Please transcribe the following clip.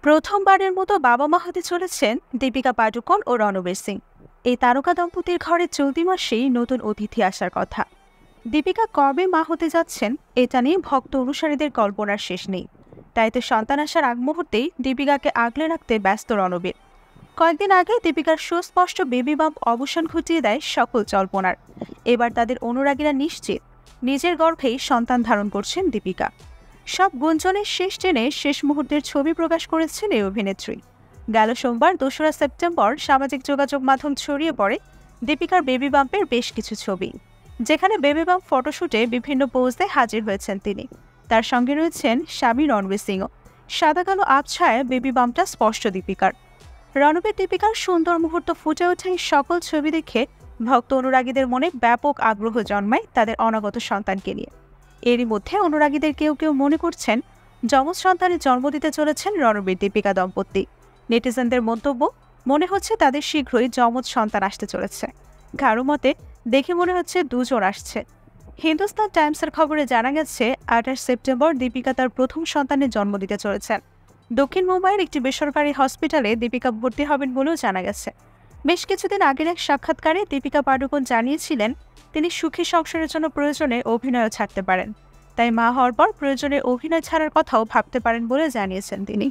প্রথমবারের মতো বাবা মা হতে চলেছেন দীপিকা পাডুকোন ও রণবীর সিং। এই তারকা দম্পতির ঘরে চলতি মাসেই নতুন অতিথি আসার কথা। দীপিকা কবে মা হতে যাচ্ছেন এটা নিয়ে ভক্ত অনুসারীদের কল্পনার শেষ নেই। তাই তো সন্তান আসার আগ মুহূর্তেই দীপিকাকে আগলে রাখতে ব্যস্ত রণবীর। কয়েকদিন আগে দীপিকার সুস্পষ্ট বেবি বাম্প অবসান ঘটিয়ে দেয় সকল জল্পনার। এবার তাদের অনুরাগীরা নিশ্চিত নিজের গর্ভেই সন্তান ধারণ করছেন দীপিকা। সব গুঞ্জনের শেষ টেনে শেষ মুহূর্তের ছবি প্রকাশ করেছেন এই অভিনেত্রী। গেল সোমবার ২রা সেপ্টেম্বর সামাজিক যোগাযোগ মাধ্যম ছড়িয়ে পড়ে দীপিকার বেবি বাম্পের বেশ কিছু ছবি, যেখানে বেবি বাম্প ফটোশুটে বিভিন্ন পোজে হাজির হয়েছেন তিনি। তার সঙ্গে রয়েছেন স্বামী রণবীর সিংও। সাদা কালো আবছায়ায় বেবি বাম্পটা স্পষ্ট দীপিকার। রণবীর দীপিকার সুন্দর মুহূর্ত ফুটে ওঠে সকল ছবি দেখে ভক্ত অনুরাগীদের মনে ব্যাপক আগ্রহ জন্মায় তাদের অনাগত সন্তানকে নিয়ে। এরই মধ্যে অনুরাগীদের কেউ কেউ মনে করছেন যমজ সন্তানের জন্ম দিতে চলেছেন রণবীর দীপিকা দম্পতি। নেটিজেনদের মন্তব্য, মনে হচ্ছে তাদের শীঘ্রই যমজ সন্তান আসতে চলেছে। কারো মতে দেখে মনে হচ্ছে দুজন আসছে। হিন্দুস্তান টাইমসের খবরে জানা গেছে ২৮ সেপ্টেম্বর দীপিকা তার প্রথম সন্তানের জন্ম দিতে চলেছেন। দক্ষিণ মুম্বাইয়ের একটি বেসরকারি হসপিটালে দীপিকা ভর্তি হবেন বলেও জানা গেছে। বেশ কিছুদিন আগের এক সাক্ষাৎকারে দীপিকা পাডুকোন জানিয়েছিলেন তিনি সুখী সংসারের জন্য প্রয়োজনে অভিনয়ও ছাড়তে পারেন। তাই মা হওয়ার পর প্রয়োজনে অভিনয় ছাড়ার কথাও ভাবতে পারেন বলে জানিয়েছেন তিনি।